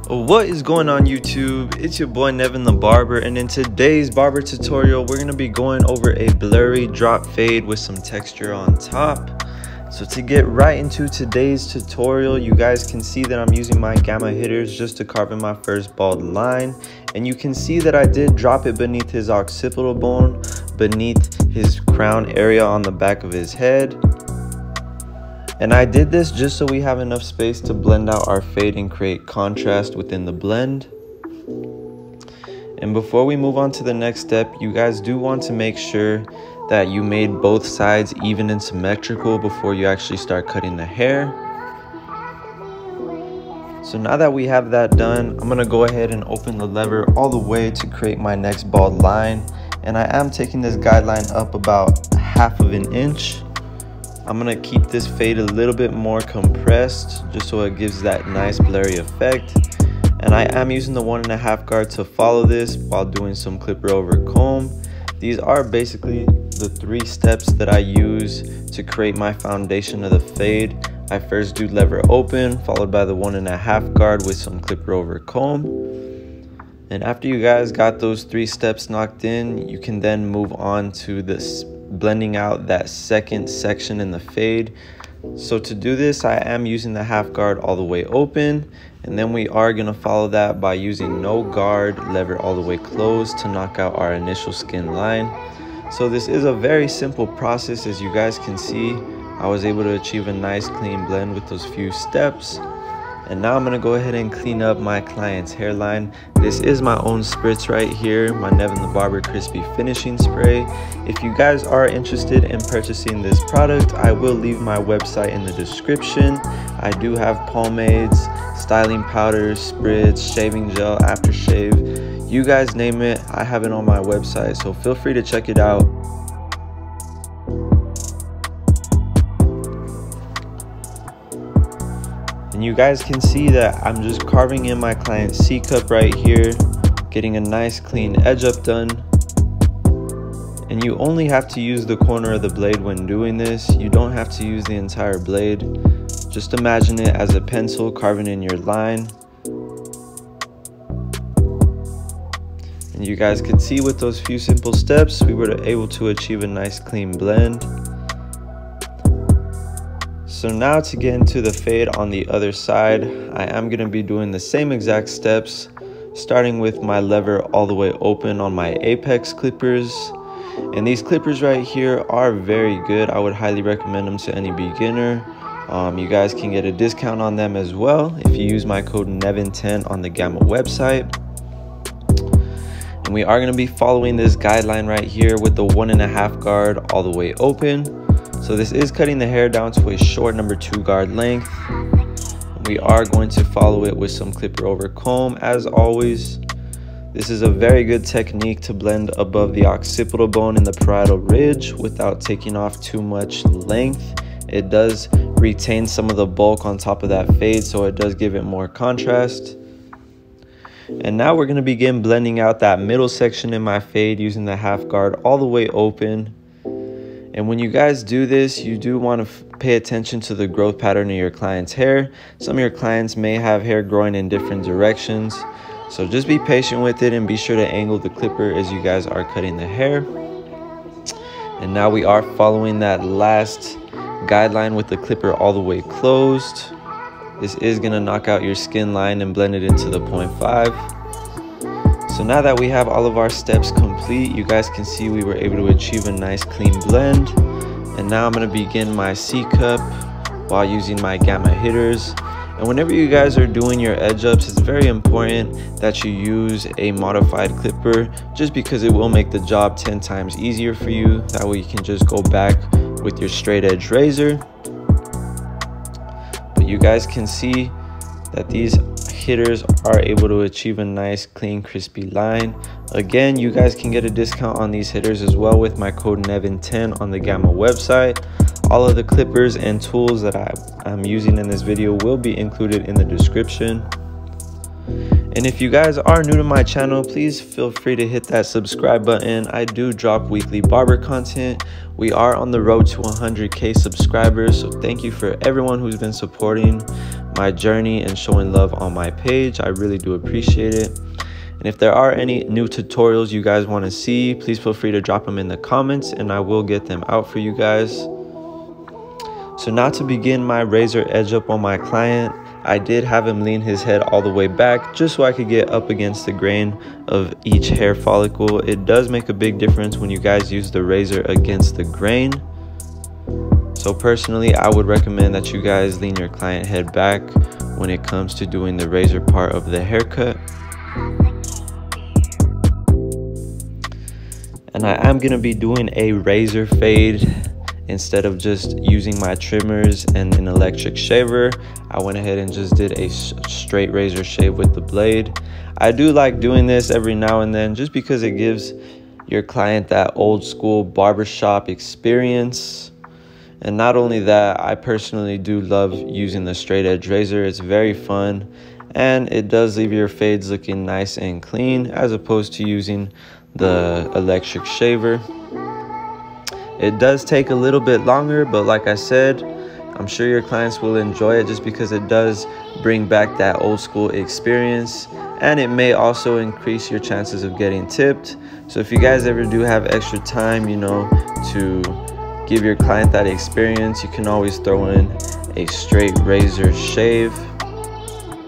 What is going on YouTube? It's your boy NevinTheBarber, and in today's barber tutorial we're going to be going over a blurry drop fade with some texture on top. So to get right into today's tutorial, you guys can see that I'm using my gamma hitters just to carve in my first bald line, and you can see that I did drop it beneath his occipital bone, beneath his crown area on the back of his head. And I did this just so we have enough space to blend out our fade and create contrast within the blend. And before we move on to the next step, you guys do want to make sure that you made both sides even and symmetrical before you actually start cutting the hair. So now that we have that done, I'm gonna go ahead and open the lever all the way to create my next bald line. And I am taking this guideline up about 1/2 inch. I'm gonna keep this fade a little bit more compressed just so it gives that nice blurry effect. And I am using the 1.5 guard to follow this while doing some clipper over comb. These are basically the 3 steps that I use to create my foundation of the fade. I first do lever open, followed by the 1.5 guard with some clipper over comb. And after you guys got those 3 steps knocked in, you can then move on to this blending out that second section in the fade. So to do this, I am using the 1/2 guard all the way open, and then we are going to follow that by using no guard, lever all the way closed to knock out our initial skin line. So this is a very simple process. As you guys can see, I was able to achieve a nice clean blend with those few steps. And now I'm going to go ahead and clean up my client's hairline. This is my own spritz right here, my NevinTheBarber Crispy Finishing Spray. If you guys are interested in purchasing this product, I will leave my website in the description. I do have pomades, styling powders, spritz, shaving gel, aftershave. You guys name it, I have it on my website, so feel free to check it out. And you guys can see that I'm just carving in my client's C-cup right here, getting a nice clean edge up done. And you only have to use the corner of the blade when doing this. You don't have to use the entire blade. Just imagine it as a pencil carving in your line. And you guys can see with those few simple steps, we were able to achieve a nice clean blend. So now to get into the fade on the other side, I am going to be doing the same exact steps, starting with my lever all the way open on my apex clippers. And these clippers right here are very good. I would highly recommend them to any beginner. You guys can get a discount on them as well if you use my code NEVIN10 on the Gamma website. And we are going to be following this guideline right here with the 1.5 guard all the way open. So this is cutting the hair down to a short number 2 guard length. We are going to follow it with some clipper over comb as always. This is a very good technique to blend above the occipital bone in the parietal ridge without taking off too much length. It does retain some of the bulk on top of that fade, so it does give it more contrast. And now we're going to begin blending out that middle section in my fade using the 1/2 guard all the way open. And when you guys do this, you do want to pay attention to the growth pattern of your client's hair. Some of your clients may have hair growing in different directions. So just be patient with it and be sure to angle the clipper as you guys are cutting the hair. And now we are following that last guideline with the clipper all the way closed. This is going to knock out your skin line and blend it into the 0.5. So now that we have all of our steps complete, you guys can see we were able to achieve a nice clean blend. And now I'm going to begin my C-cup while using my gamma hitters. And whenever you guys are doing your edge ups, it's very important that you use a modified clipper just because it will make the job 10 times easier for you. That way you can just go back with your straight edge razor. But you guys can see that these hitters are able to achieve a nice clean crispy line. Again, you guys can get a discount on these hitters as well with my code NEVIN10 on the Gamma website. All of the clippers and tools that I'm using in this video will be included in the description. And if you guys are new to my channel, please feel free to hit that subscribe button. I do drop weekly barber content. We are on the road to 100K subscribers, so thank you for everyone who's been supporting my journey and showing love on my page. I really do appreciate it. And if there are any new tutorials you guys want to see, please feel free to drop them in the comments and I will get them out for you guys. So now to begin my razor edge up on my client, I did have him lean his head all the way back just so I could get up against the grain of each hair follicle. It does make a big difference when you guys use the razor against the grain. So personally, I would recommend that you guys lean your client head back when it comes to doing the razor part of the haircut. And I am going to be doing a razor fade instead of just using my trimmers and an electric shaver. I went ahead and just did a straight razor shave with the blade. I do like doing this every now and then just because it gives your client that old school barbershop experience. And not only that, I personally do love using the straight edge razor. It's very fun and it does leave your fades looking nice and clean as opposed to using the electric shaver. It does take a little bit longer, but like I said, I'm sure your clients will enjoy it just because it does bring back that old school experience, and it may also increase your chances of getting tipped. So if you guys ever do have extra time, you know, to give your client that experience, you can always throw in a straight razor shave.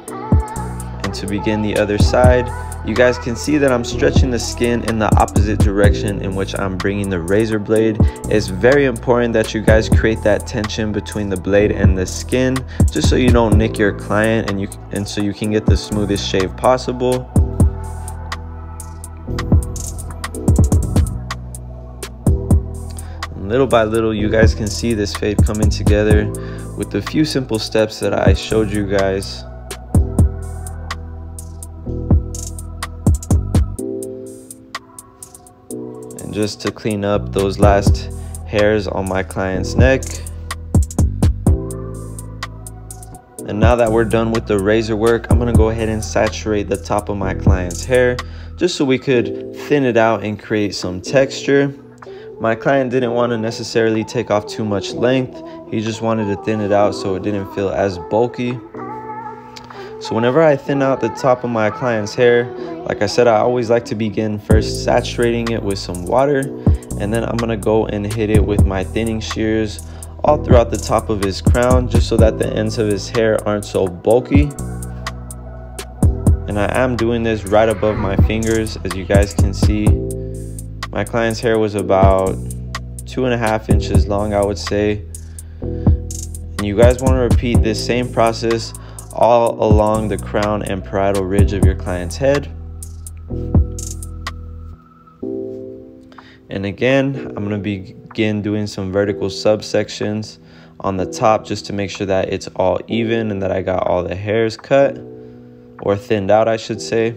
And to begin the other side, you guys can see that I'm stretching the skin in the opposite direction in which I'm bringing the razor blade. It's very important that you guys create that tension between the blade and the skin, just so you don't nick your client and so you can get the smoothest shave possible. And little by little, you guys can see this fade coming together with the few simple steps that I showed you guys. Just to clean up those last hairs on my client's neck. And now that we're done with the razor work, I'm gonna go ahead and saturate the top of my client's hair just so we could thin it out and create some texture. My client didn't want to necessarily take off too much length. He just wanted to thin it out so it didn't feel as bulky. So whenever I thin out the top of my client's hair, like I said, I always like to begin first saturating it with some water, and then I'm gonna go and hit it with my thinning shears all throughout the top of his crown, just so that the ends of his hair aren't so bulky. And I am doing this right above my fingers. As you guys can see, my client's hair was about 2.5 inches long, I would say. And you guys want to repeat this same process all along the crown and parietal ridge of your client's head. And again, I'm going to begin doing some vertical subsections on the top just to make sure that it's all even and that I got all the hairs cut, or thinned out, I should say.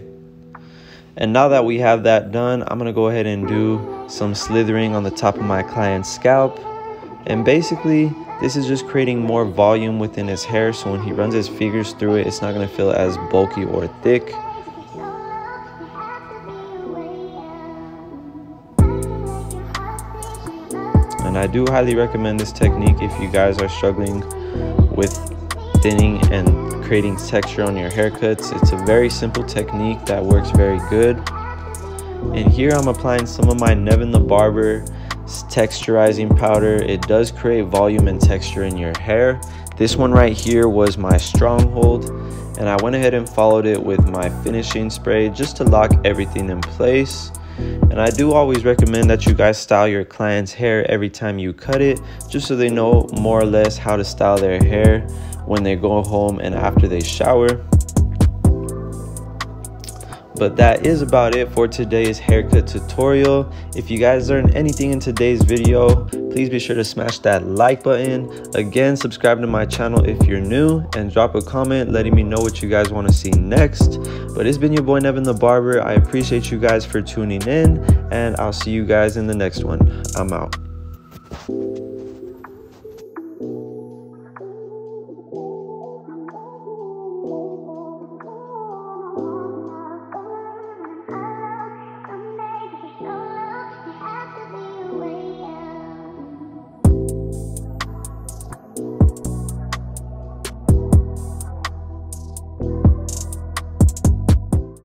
And now that we have that done, I'm going to go ahead and do some slithering on the top of my client's scalp. And basically, this is just creating more volume within his hair, so when he runs his fingers through it, it's not going to feel as bulky or thick. And I do highly recommend this technique if you guys are struggling with thinning and creating texture on your haircuts. It's a very simple technique that works very good. And here I'm applying some of my NevinTheBarber texturizing powder. It does create volume and texture in your hair. This one right here was my stronghold, and I went ahead and followed it with my finishing spray just to lock everything in place. And I do always recommend that you guys style your client's hair every time you cut it, just so they know more or less how to style their hair when they go home and after they shower. But that is about it for today's haircut tutorial. If you guys learned anything in today's video, please be sure to smash that like button. Again, subscribe to my channel if you're new, and drop a comment letting me know what you guys want to see next. But it's been your boy NevinTheBarber. I appreciate you guys for tuning in, and I'll see you guys in the next one. I'm out.